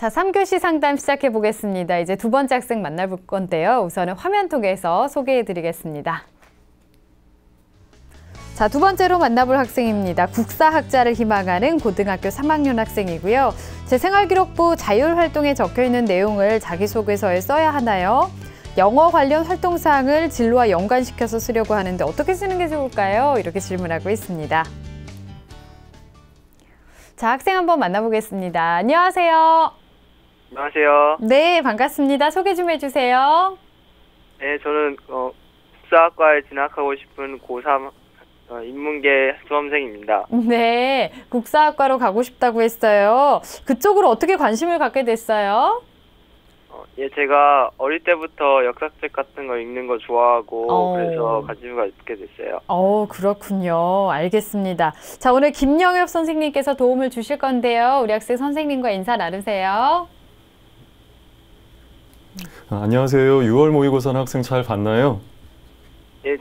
자, 3교시 상담 시작해 보겠습니다. 이제 두 번째 학생 만나볼 건데요. 우선은 화면 통해서 소개해 드리겠습니다. 자, 두 번째로 만나볼 학생입니다. 국사학자를 희망하는 고등학교 3학년 학생이고요. 제 생활기록부 자율활동에 적혀있는 내용을 자기소개서에 써야 하나요? 영어 관련 활동사항을 진로와 연관시켜서 쓰려고 하는데 어떻게 쓰는 게 좋을까요? 이렇게 질문하고 있습니다. 자, 학생 한번 만나보겠습니다. 안녕하세요. 안녕하세요. 네, 반갑습니다. 소개 좀 해주세요. 네, 저는 국사학과에 진학하고 싶은 고3 인문계 수험생입니다. 네, 국사학과로 가고 싶다고 했어요. 그쪽으로 어떻게 관심을 갖게 됐어요? 예, 제가 어릴 때부터 역사책 같은 거 읽는 거 좋아하고 그래서 관심을 갖게 됐어요. 그렇군요. 알겠습니다. 자, 오늘 김영엽 선생님께서 도움을 주실 건데요. 우리 학생 선생님과 인사 나누세요. 안녕하세요. 6월 모의고사 학생 잘 봤나요? 예,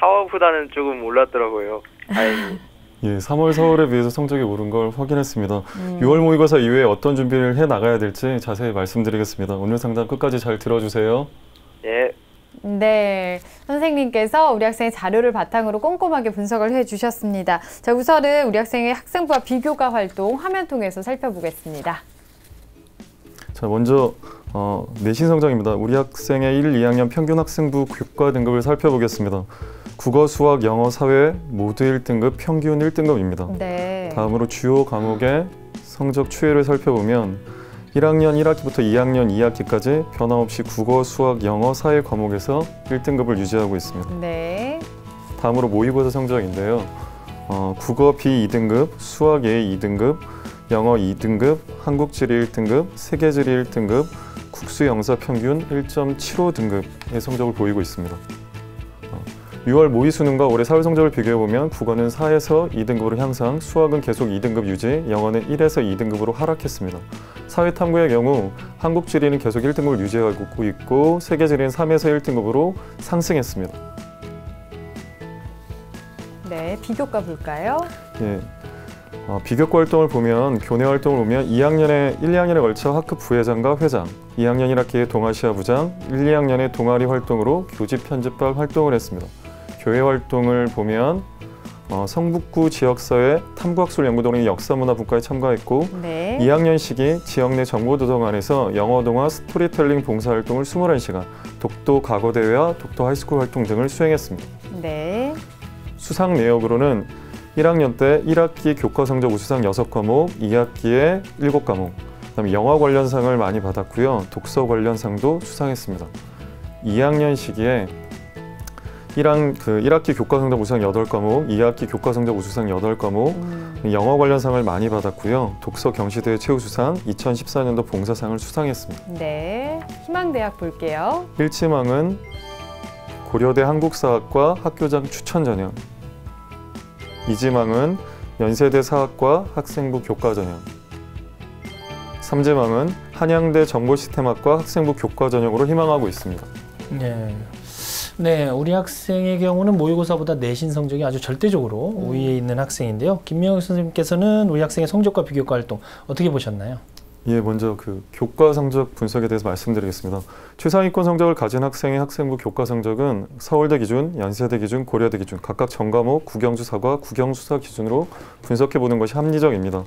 4월보다는 조금 올랐더라고요. 다행히. 예, 3월, 4월에 비해서 성적이 오른 걸 확인했습니다. 6월 모의고사 이후에 어떤 준비를 해 나가야 될지 자세히 말씀드리겠습니다. 오늘 상담 끝까지 잘 들어주세요. 예. 네, 선생님께서 우리 학생의 자료를 바탕으로 꼼꼼하게 분석을 해주셨습니다. 자, 우선은 우리 학생의 학생부와 비교과 활동 화면 통해서 살펴보겠습니다. 자, 먼저 내신 성적입니다. 우리 학생의 1, 2학년 평균 학생부 교과 등급을 살펴보겠습니다. 국어, 수학, 영어, 사회 모두 1등급, 평균 1등급입니다. 네. 다음으로 주요 과목의 성적 추이를 살펴보면 1학년 1학기부터 2학년 2학기까지 변함없이 국어, 수학, 영어, 사회 과목에서 1등급을 유지하고 있습니다. 네. 다음으로 모의고사 성적인데요. 국어 B 2등급, 수학 A 2등급, 영어 2등급, 한국지리 1등급, 세계지리 1등급, 국수영사 평균 1.75등급의 성적을 보이고 있습니다. 6월 모의 수능과 올해 사회 성적을 비교해보면 국어는 4에서 2등급으로 향상, 수학은 계속 2등급 유지, 영어는 1에서 2등급으로 하락했습니다. 사회탐구의 경우 한국지리는 계속 1등급을 유지하고 있고 세계지리는 3에서 1등급으로 상승했습니다. 네, 비교과 볼까요? 예. 비교과 활동을 보면 교내 활동을 보면 1, 2학년에 걸쳐 학급 부회장과 회장, 2학년 1학기에 동아시아 부장, 1, 2학년의 동아리 활동으로 교집 편집반 활동을 했습니다. 교회 활동을 보면 성북구 지역사회 탐구학술 연구동의 역사문화분과에 참가했고 네. 2학년 시기 지역 내 정보도서관에서 영어동화 스토리텔링 봉사활동을 21시간, 독도 과거대회와 독도 하이스쿨 활동 등을 수행했습니다. 네. 수상 내역으로는 1학년 때 1학기 교과 성적 우수상 6과목, 2학기에 7과목, 그다음에 영화 관련 상을 많이 받았고요. 독서 관련 상도 수상했습니다. 2학년 시기에 1학기 교과 성적 우수상 8과목, 2학기 교과 성적 우수상 8과목, 영어 관련 상을 많이 받았고요. 독서 경시대회 최우수상, 2014년도 봉사상을 수상했습니다. 네, 희망대학 볼게요. 1지망은 고려대 한국사학과 학교장 추천 전형, 2지망은 연세대 사학과 학생부 교과 전형, 3지망은 한양대 정보시스템학과 학생부 교과 전형으로 희망하고 있습니다. 네, 우리 학생의 경우는 모의고사보다 내신 성적이 아주 절대적으로 우위에 있는 학생인데요. 김명혁 선생님께서는 우리 학생의 성적과 비교과 활동 어떻게 보셨나요? 예, 먼저 교과 성적 분석에 대해서 말씀드리겠습니다. 최상위권 성적을 가진 학생의 학생부 교과 성적은 서울대 기준, 연세대 기준, 고려대 기준 각각 전과목 국영수사과 국영수사 기준으로 분석해보는 것이 합리적입니다.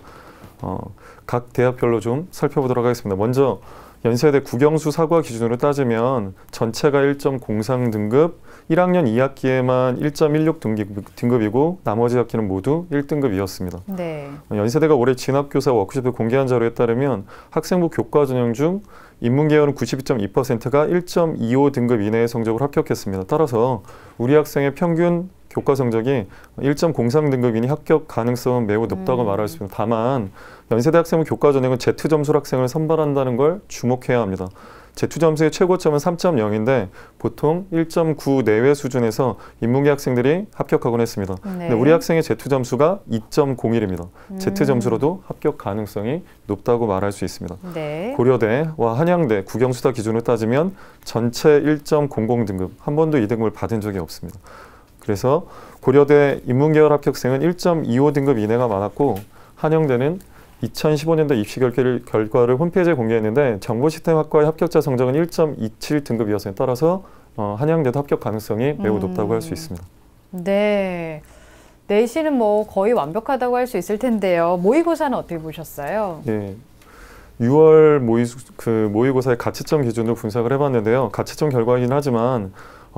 각 대학별로 좀 살펴보도록 하겠습니다. 먼저 연세대 국영수사과 기준으로 따지면 전체가 1.03 등급, 1학년 2학기에만 1.16 등급이고 나머지 학기는 모두 1등급이었습니다. 네. 연세대가 올해 진학교사 워크숍에 공개한 자료에 따르면 학생부 교과 전형 중 인문계열은 92.2%가 1.25 등급 이내의 성적으로 합격했습니다. 따라서 우리 학생의 평균 교과 성적이 1.03 등급이니 합격 가능성은 매우 높다고 말할 수 있습니다. 다만 연세대 학생부 교과 전형은 Z점수 학생을 선발한다는 걸 주목해야 합니다. Z점수의 최고점은 3.0인데 보통 1.9 내외 수준에서 인문계 학생들이 합격하곤 했습니다. 네. 근데 우리 학생의 Z점수가 2.01입니다. Z점수로도 합격 가능성이 높다고 말할 수 있습니다. 네. 고려대와 한양대 국영수사 기준으로 따지면 전체 1.00 등급, 한 번도 2등급을 받은 적이 없습니다. 그래서 고려대 인문계열 합격생은 1.25 등급 이내가 많았고 한양대는 2015년도 입시 결과를 홈페이지에 공개했는데 정보시스템학과의 합격자 성적은 1.27 등급이었어요. 따라서 한양대도 합격 가능성이 매우 높다고 할 수 있습니다. 네. 내신은 뭐 거의 완벽하다고 할 수 있을 텐데요. 모의고사는 어떻게 보셨어요? 예. 6월 모의고사의 가채점 기준으로 분석을 해봤는데요. 가채점 결과이긴 하지만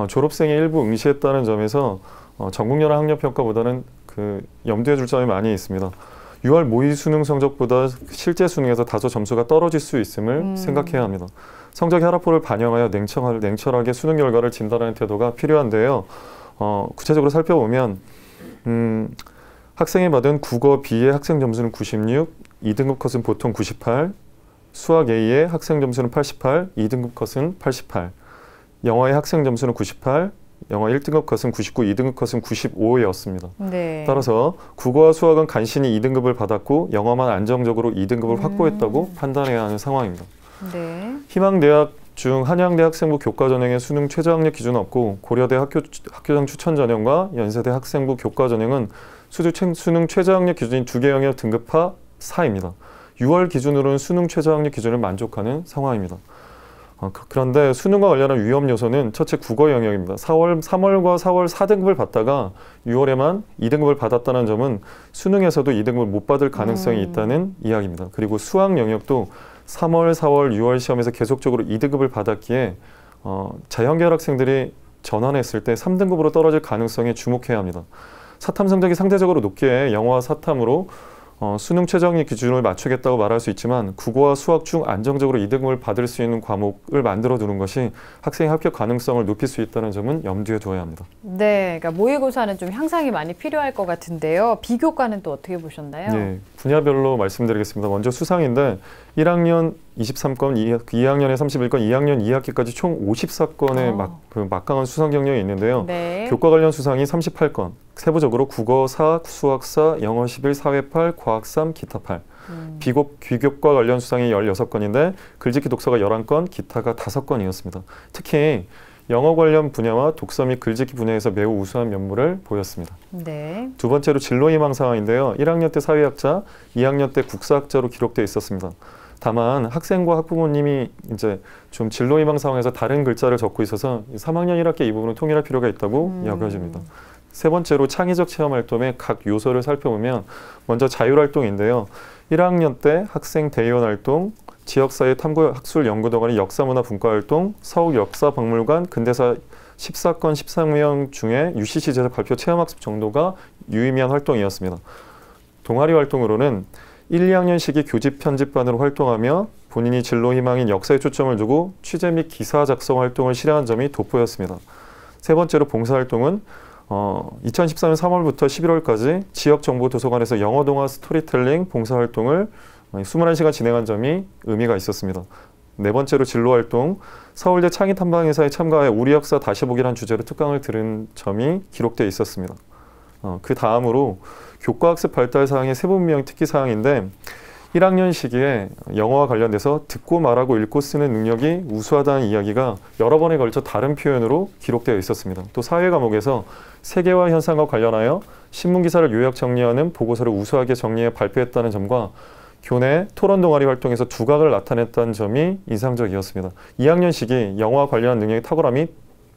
졸업생이 일부 응시했다는 점에서 전국연합 학력평가보다는 염두에 둘 점이 많이 있습니다. 6월 모의 수능 성적보다 실제 수능에서 다소 점수가 떨어질 수 있음을 생각해야 합니다. 성적 하락폭을 반영하여 냉철하게 수능 결과를 진단하는 태도가 필요한데요. 구체적으로 살펴보면 학생이 받은 국어 B의 학생 점수는 96, 2등급 컷은 보통 98, 수학 A의 학생 점수는 88, 2등급 컷은 88, 영어의 학생 점수는 98, 영어 1등급 컷은 99, 2등급 컷은 95였습니다. 네. 따라서 국어와 수학은 간신히 2등급을 받았고 영어만 안정적으로 2등급을 확보했다고 판단해야 하는 상황입니다. 네. 희망대학 중 한양대 학생부 교과전형의 수능 최저학력 기준은 없고 고려대 학교장 추천전형과 연세대 학생부 교과전형은 수능 최저학력 기준인 2개 영역 등급하 4입니다. 6월 기준으로는 수능 최저학력 기준을 만족하는 상황입니다. 그런데 수능과 관련한 위험 요소는 첫째 국어 영역입니다. 3월과 4월 4등급을 받다가 6월에만 2등급을 받았다는 점은 수능에서도 2등급을 못 받을 가능성이 있다는 이야기입니다. 그리고 수학 영역도 3월, 4월, 6월 시험에서 계속적으로 2등급을 받았기에 자연계열 학생들이 전환했을 때 3등급으로 떨어질 가능성에 주목해야 합니다. 사탐 성적이 상대적으로 높기에 영어와 사탐으로 수능 최저학력 기준을 맞추겠다고 말할 수 있지만 국어와 수학 중 안정적으로 2등급을 받을 수 있는 과목을 만들어 두는 것이 학생의 합격 가능성을 높일 수 있다는 점은 염두에 둬야 합니다. 네, 그러니까 모의고사는 좀 향상이 많이 필요할 것 같은데요. 비교과는 또 어떻게 보셨나요? 네, 분야별로 말씀드리겠습니다. 먼저 수상인데 1학년 23건, 2학년에 31건, 2학년 2학기까지 총 54건의 막강한 수상 경력이 있는데요. 네. 교과 관련 수상이 38건, 세부적으로 국어 4, 수학 4, 영어 11, 사회 8, 과학 3, 기타 8. 비교과 관련 수상이 16건인데 글짓기 독서가 11건, 기타가 5건이었습니다. 특히 영어 관련 분야와 독서 및 글짓기 분야에서 매우 우수한 면모를 보였습니다. 네. 두 번째로 진로희망 상황인데요. 1학년 때 사회학자, 2학년 때 국사학자로 기록되어 있었습니다. 다만 학생과 학부모님이 이제 좀 진로희망 상황에서 다른 글자를 적고 있어서 3학년 1학기 이 부분은 통일할 필요가 있다고 여겨집니다. 세 번째로 창의적 체험 활동의 각 요소를 살펴보면 먼저 자율활동인데요. 1학년 때 학생 대의원 활동, 지역사회 탐구 학술 연구 동아리 역사문화 분과활동, 서울역사박물관 근대사 14건 13명 중에 UCC에서 발표 체험학습 정도가 유의미한 활동이었습니다. 동아리 활동으로는 1, 2학년 시기 교집 편집반으로 활동하며 본인이 진로 희망인 역사에 초점을 두고 취재 및 기사 작성 활동을 실행한 점이 돋보였습니다. 세 번째로 봉사활동은 2014년 3월부터 11월까지 지역정보도서관에서 영어 동화 스토리텔링 봉사활동을 21시간 진행한 점이 의미가 있었습니다. 네 번째로 진로활동, 서울대 창의탐방회사에 참가해 우리 역사 다시 보기라는 주제로 특강을 들은 점이 기록되어 있었습니다. 그 다음으로 교과학습 발달 사항의 세부명 특기사항인데 1학년 시기에 영어와 관련돼서 듣고 말하고 읽고 쓰는 능력이 우수하다는 이야기가 여러 번에 걸쳐 다른 표현으로 기록되어 있었습니다. 또 사회 과목에서 세계화 현상과 관련하여 신문기사를 요약 정리하는 보고서를 우수하게 정리해 발표했다는 점과 교내 토론 동아리 활동에서 두각을 나타냈다는 점이 인상적이었습니다. 2학년 시기 영어와 관련한 능력의 탁월함이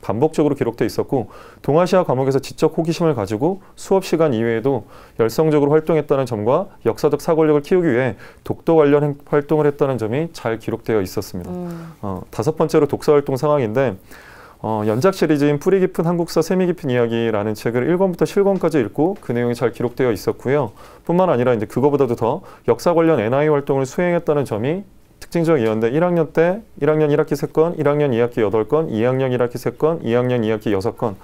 반복적으로 기록되어 있었고 동아시아 과목에서 지적 호기심을 가지고 수업 시간 이외에도 열성적으로 활동했다는 점과 역사적 사고력을 키우기 위해 독도 관련 활동을 했다는 점이 잘 기록되어 있었습니다. 다섯 번째로 독서활동 상황인데 연작 시리즈인 뿌리 깊은 한국사 세미 깊은 이야기라는 책을 1권부터 7권까지 읽고 그 내용이 잘 기록되어 있었고요. 뿐만 아니라 이제 그거보다도 더 역사 관련 NI 활동을 수행했다는 점이 특징적이었는데 1학년 때 1학년 1학기 3건, 1학년 2학기 8건, 2학년 1학기 3건, 2학년 2학기 6건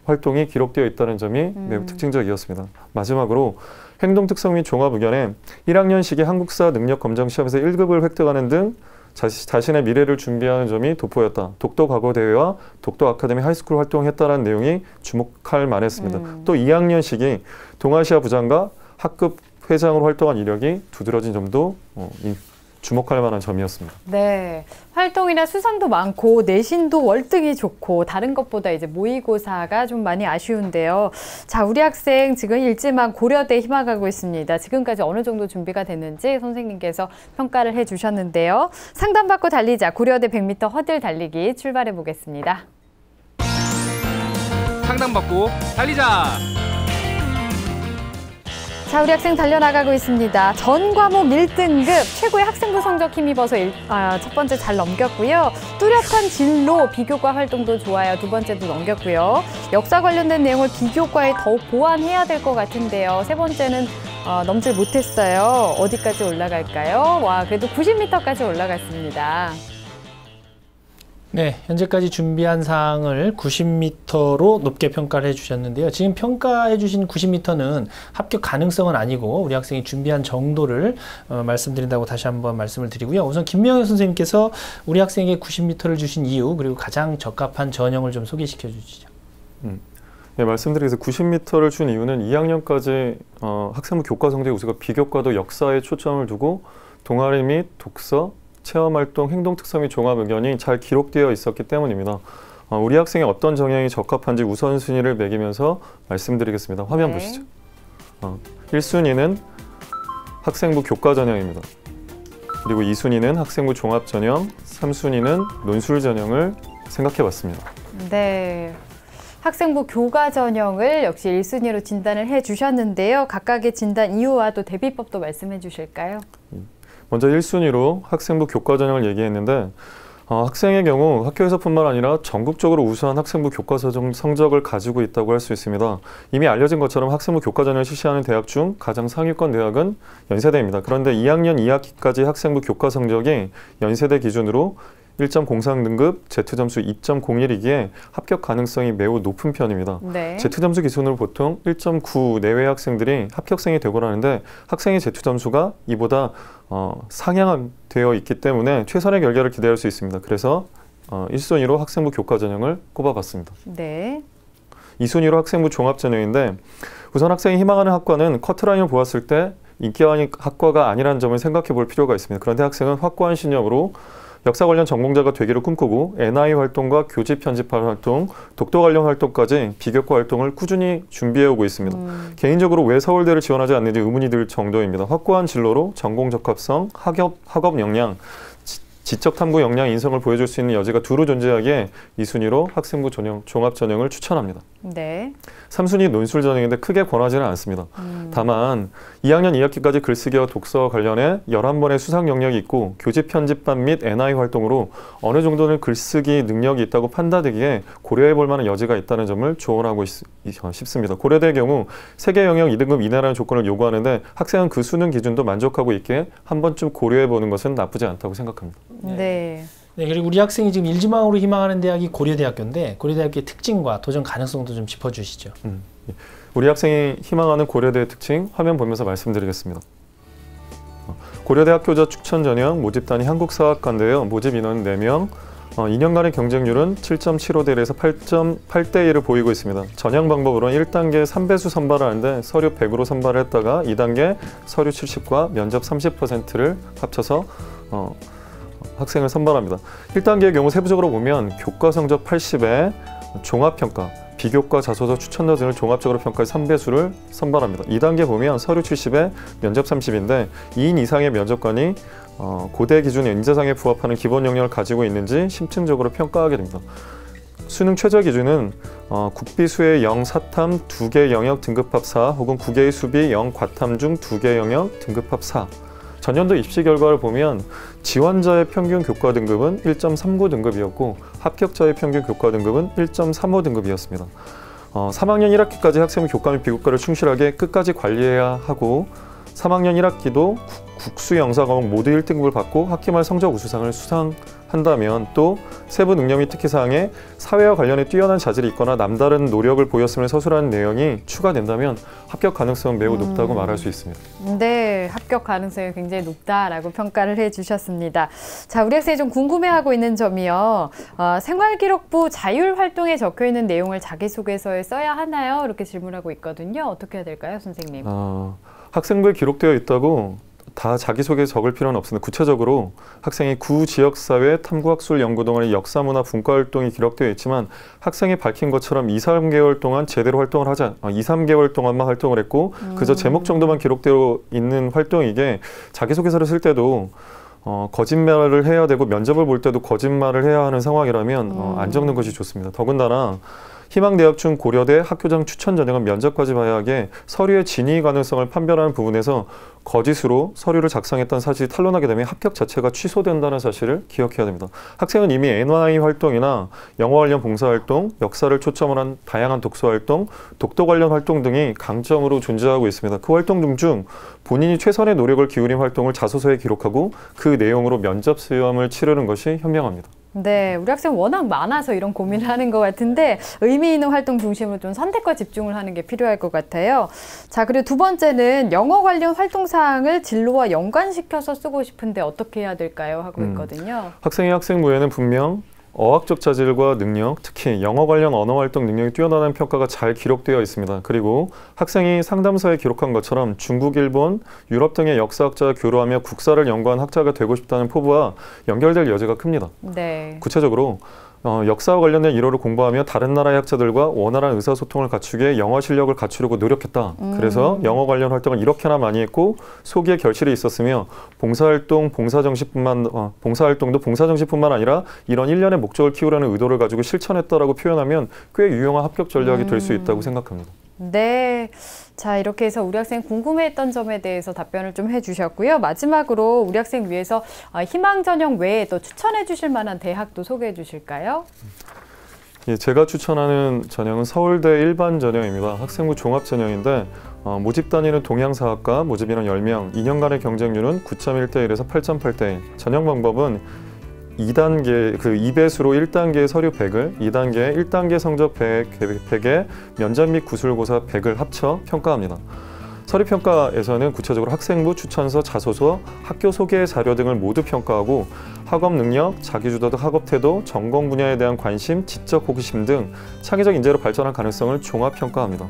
활동이 기록되어 있다는 점이 매우 특징적이었습니다. 마지막으로 행동특성 및 종합의견에 1학년 시기 한국사 능력 검정 시험에서 1급을 획득하는 등 자신의 미래를 준비하는 점이 돋보였다. 독도 과거대회와 독도 아카데미 하이스쿨 활동했다는 내용이 주목할 만했습니다. 또 2학년 시기 동아시아 부장과 학급 회장으로 활동한 이력이 두드러진 점도 주목할 만한 점이었습니다. 네, 활동이나 수상도 많고 내신도 월등히 좋고 다른 것보다 이제 모의고사가 좀 많이 아쉬운데요. 자, 우리 학생 지금 일지망 고려대 희망하고 있습니다. 지금까지 어느 정도 준비가 됐는지 선생님께서 평가를 해주셨는데요. 상담받고 달리자 고려대 100m 허들 달리기 출발해 보겠습니다. 상담받고 달리자. 자, 우리 학생 달려나가고 있습니다. 전 과목 1등급 최고의 학생부 성적 힘입어서 첫 번째 잘 넘겼고요. 뚜렷한 진로 비교과 활동도 좋아요. 두 번째도 넘겼고요. 역사 관련된 내용을 비교과에 더욱 보완해야 될 것 같은데요. 세 번째는 넘질 못했어요. 어디까지 올라갈까요? 와, 그래도 90m까지 올라갔습니다. 네, 현재까지 준비한 사항을 90m로 높게 평가를 해주셨는데요. 지금 평가해주신 90m는 합격 가능성은 아니고 우리 학생이 준비한 정도를 말씀드린다고 다시 한번 말씀을 드리고요. 우선 김명현 선생님께서 우리 학생에게 90m를 주신 이유 그리고 가장 적합한 전형을 좀 소개시켜 주시죠. 네, 말씀드리기 위해서 90m를 준 이유는 2학년까지 학생부 교과 성적 우수가 비교과도 역사에 초점을 두고 동아리 및 독서, 체험활동, 행동특성 및 종합의견이 잘 기록되어 있었기 때문입니다. 우리 학생이 어떤 정형이 적합한지 우선순위를 매기면서 말씀드리겠습니다. 화면 보시죠. 1순위는 학생부 교과 전형입니다. 그리고 2순위는 학생부 종합 전형, 3순위는 논술 전형을 생각해 봤습니다. 네. 학생부 교과 전형을 역시 1순위로 진단을 해주셨는데요. 각각의 진단 이유와 또 대비법도 말씀해 주실까요? 먼저 1순위로 학생부 교과 전형을 얘기했는데 학생의 경우 학교에서뿐만 아니라 전국적으로 우수한 학생부 교과 성적을 가지고 있다고 할 수 있습니다. 이미 알려진 것처럼 학생부 교과 전형을 실시하는 대학 중 가장 상위권 대학은 연세대입니다. 그런데 2학년 2학기까지 학생부 교과 성적이 연세대 기준으로 1.03등급, Z점수 2.01이기에 합격 가능성이 매우 높은 편입니다. 네. Z점수 기준으로 보통 1.9 내외 학생들이 합격생이 되곤 하는데 학생의 Z점수가 이보다 상향되어 있기 때문에 최선의 결과를 기대할 수 있습니다. 그래서 1순위로 학생부 교과 전형을 꼽아봤습니다. 네. 2순위로 학생부 종합 전형인데 우선 학생이 희망하는 학과는 커트라인을 보았을 때 인기 학과가 아니라는 점을 생각해 볼 필요가 있습니다. 그런데 학생은 확고한 신념으로 역사 관련 전공자가 되기를 꿈꾸고 NI 활동과 교집 편집할 활동, 독도 관련 활동까지 비교과 활동을 꾸준히 준비해오고 있습니다. 개인적으로 왜 서울대를 지원하지 않는지 의문이 들 정도입니다. 확고한 진로로 전공 적합성, 학업 역량, 지적 탐구 역량 인성을 보여줄 수 있는 여지가 두루 존재하기에 2순위로 학생부 전형, 종합 전형을 추천합니다. 네. 3순위 논술 전형인데 크게 권하지는 않습니다. 다만 2학년 2학기까지 글쓰기와 독서 관련해 11번의 수상 영역이 있고 교집 편집반 및 NI 활동으로 어느 정도는 글쓰기 능력이 있다고 판단되기에 고려해 볼 만한 여지가 있다는 점을 조언하고 싶습니다. 고려대의 경우 세계 영역 2등급 이내라는 조건을 요구하는데 학생은 그 수능 기준도 만족하고 있기에 한 번쯤 고려해 보는 것은 나쁘지 않다고 생각합니다. 네. 네, 그리고 우리 학생이 지금 일지망으로 희망하는 대학이 고려대학교인데 고려대학교의 특징과 도전 가능성도 좀 짚어주시죠. 우리 학생이 희망하는 고려대의 특징 화면 보면서 말씀드리겠습니다. 고려대 학교자 추천 전형 모집 단위 한국사학과인데요. 모집 인원 4명, 2년간의 경쟁률은 7.75대 1에서 8.8대 1을 보이고 있습니다. 전형 방법으로는 1단계 3배수 선발을 하는데 서류 100으로 선발을 했다가 2단계 서류 70과 면접 30%를 합쳐서 학생을 선발합니다. 1단계의 경우 세부적으로 보면 교과 성적 80에 종합평가, 비교과 자소서 추천서 등을 종합적으로 평가해 3배수를 선발합니다. 2단계 보면 서류 70에 면접 30인데 2인 이상의 면접관이 고대 기준의 인재상에 부합하는 기본 역량을 가지고 있는지 심층적으로 평가하게 됩니다. 수능 최저 기준은 국비수의 0 사탐 2개 영역 등급합 4 혹은 9개의 수비 0 과탐 중 2개 영역 등급합 4. 전년도 입시 결과를 보면 지원자의 평균 교과 등급은 1.39 등급이었고 합격자의 평균 교과 등급은 1.35 등급이었습니다. 3학년 1학기까지 학생부 교과 및 비교과를 충실하게 끝까지 관리해야 하고 3학년 1학기도 국수 영사 과목 모두 1등급을 받고 학기 말 성적 우수상을 수상한다면 또 세부 능력 및 특기사항에 사회와 관련해 뛰어난 자질이 있거나 남다른 노력을 보였음을 서술하는 내용이 추가된다면 합격 가능성은 매우 높다고 말할 수 있습니다. 네, 합격 가능성이 굉장히 높다라고 평가를 해주셨습니다. 자, 우리 학생이 좀 궁금해하고 있는 점이요. 생활기록부 자율활동에 적혀있는 내용을 자기소개서에 써야 하나요? 이렇게 질문하고 있거든요. 어떻게 해야 될까요, 선생님? 학생부에 기록되어 있다고 다 자기소개에 적을 필요는 없습니다. 구체적으로 학생이 구지역사회 탐구학술연구동아리 역사문화 분과활동이 기록되어 있지만 학생이 밝힌 것처럼 2, 3개월 동안 제대로 활동을 하지 2, 3개월 동안만 활동을 했고 그저 제목 정도만 기록되어 있는 활동이게 자기소개서를 쓸 때도 거짓말을 해야 되고 면접을 볼 때도 거짓말을 해야 하는 상황이라면 안 적는 것이 좋습니다. 더군다나 희망대학 중 고려대 학교장 추천 전형은 면접까지 봐야 하기에 서류의 진위 가능성을 판별하는 부분에서 거짓으로 서류를 작성했던 사실이 탄로나게 되면 합격 자체가 취소된다는 사실을 기억해야 됩니다. 학생은 이미 NY 활동이나 영어 관련 봉사활동, 역사를 초점으로 한 다양한 독서활동, 독도 관련 활동 등이 강점으로 존재하고 있습니다. 그 활동 중 본인이 최선의 노력을 기울인 활동을 자소서에 기록하고 그 내용으로 면접 시험을 치르는 것이 현명합니다. 네, 우리 학생 워낙 많아서 이런 고민을 하는 것 같은데 의미 있는 활동 중심으로 좀 선택과 집중을 하는 게 필요할 것 같아요. 자, 그리고 두 번째는 영어 관련 활동사항을 진로와 연관시켜서 쓰고 싶은데 어떻게 해야 될까요? 하고 있거든요. 학생의 학생부에는 분명 어학적 자질과 능력, 특히 영어 관련 언어활동 능력이 뛰어나다는 평가가 잘 기록되어 있습니다. 그리고 학생이 상담서에 기록한 것처럼 중국, 일본, 유럽 등의 역사학자와 교류하며 국사를 연구한 학자가 되고 싶다는 포부와 연결될 여지가 큽니다. 네. 구체적으로 역사와 관련된 이론을 공부하며 다른 나라의 학자들과 원활한 의사소통을 갖추기에 영어 실력을 갖추려고 노력했다. 그래서 영어 관련 활동을 이렇게나 많이 했고 소기의 결실이 있었으며 봉사활동도 봉사정시뿐만 아니라 이런 일련의 목적을 키우려는 의도를 가지고 실천했다라고 표현하면 꽤 유용한 합격 전략이 될 수 있다고 생각합니다. 네. 자, 이렇게 해서 우리 학생 궁금해했던 점에 대해서 답변을 좀 해주셨고요. 마지막으로 우리 학생 위해서 희망 전형 외에 또 추천해 주실 만한 대학도 소개해 주실까요? 예, 제가 추천하는 전형은 서울대 일반 전형입니다. 학생부 종합 전형인데 모집 단위는 동양사학과, 모집인원 10명, 2년간의 경쟁률은 9.1대 1에서 8.8대 1. 전형 방법은 2단계, 2배수로 1단계 서류 100을, 2단계 1단계 성적 100에 면접 및 구술고사 100을 합쳐 평가합니다. 서류평가에서는 구체적으로 학생부, 추천서, 자소서, 학교 소개 자료 등을 모두 평가하고 학업 능력, 자기주도적 학업 태도, 전공 분야에 대한 관심, 지적 호기심 등 창의적 인재로 발전할 가능성을 종합평가합니다.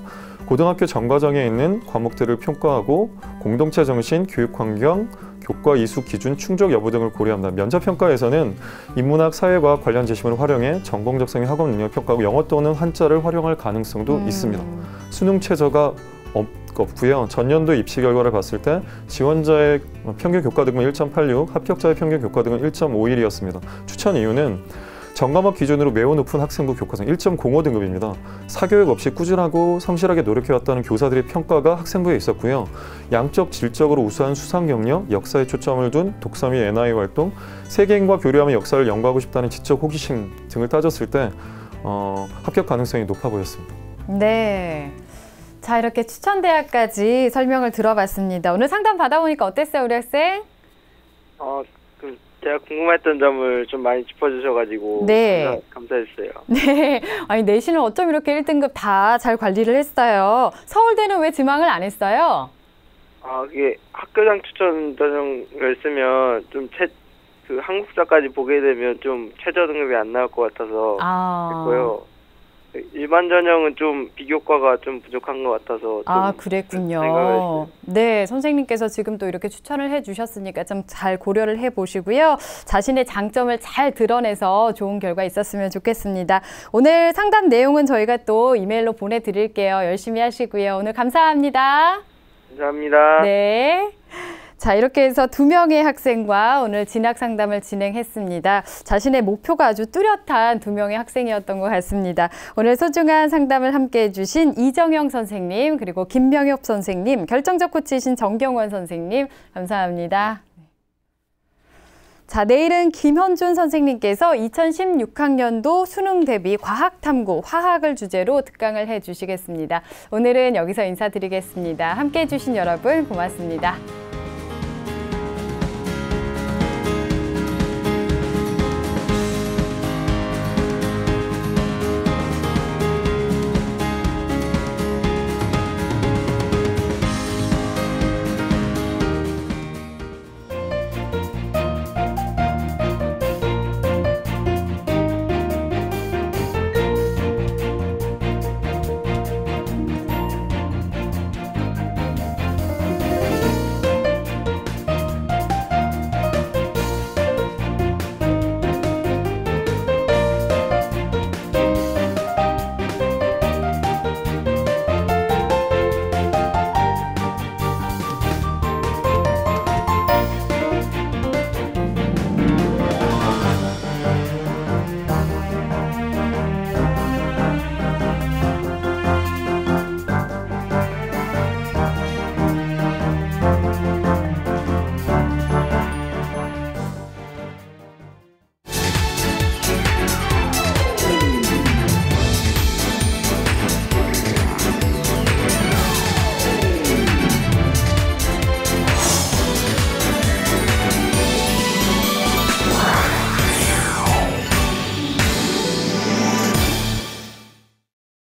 고등학교 전과정에 있는 과목들을 평가하고 공동체 정신, 교육 환경, 교과 이수 기준 충족 여부 등을 고려합니다. 면접평가에서는 인문학, 사회과학 관련 지식을 활용해 전공 적성의 학업 능력을 평가하고 영어 또는 한자를 활용할 가능성도 있습니다. 수능 최저가 없고요. 전년도 입시 결과를 봤을 때 지원자의 평균 교과등급은 1.86, 합격자의 평균 교과등급은 1.51이었습니다. 추천 이유는 전과목 기준으로 매우 높은 학생부 교과성 1.05 등급입니다. 사교육 없이 꾸준하고 성실하게 노력해왔다는 교사들의 평가가 학생부에 있었고요. 양적, 질적으로 우수한 수상 경력, 역사에 초점을 둔 독서 및 NI 활동, 세계인과 교류하며 역사를 연구하고 싶다는 지적 호기심 등을 따졌을 때 합격 가능성이 높아 보였습니다. 네. 자, 이렇게 추천 대학까지 설명을 들어봤습니다. 오늘 상담 받아보니까 어땠어요, 우리 학생? 제가 궁금했던 점을 좀 많이 짚어주셔가지고 네. 감사했어요. 네. 아니, 내신을 어쩜 이렇게 1등급 다 잘 관리를 했어요. 서울대는 왜 지망을 안 했어요? 그게 학교장 추천 전형을 쓰면 좀 한국사까지 보게 되면 좀 최저 등급이 안 나올 것 같아서 했고요. 일반 전형은 좀 비교과가 좀 부족한 것 같아서 좀 그랬군요. 네, 선생님께서 지금 또 이렇게 추천을 해주셨으니까 좀 잘 고려를 해보시고요. 자신의 장점을 잘 드러내서 좋은 결과 있었으면 좋겠습니다. 오늘 상담 내용은 저희가 또 이메일로 보내드릴게요. 열심히 하시고요. 오늘 감사합니다. 감사합니다. 네. 자, 이렇게 해서 2명의 학생과 오늘 진학 상담을 진행했습니다. 자신의 목표가 아주 뚜렷한 2명의 학생이었던 것 같습니다. 오늘 소중한 상담을 함께해 주신 이정영 선생님, 그리고 김명엽 선생님, 결정적 코치이신 정경원 선생님, 감사합니다. 자, 내일은 김현준 선생님께서 2016학년도 수능 대비 과학탐구, 화학을 주제로 특강을 해주시겠습니다. 오늘은 여기서 인사드리겠습니다. 함께해 주신 여러분 고맙습니다.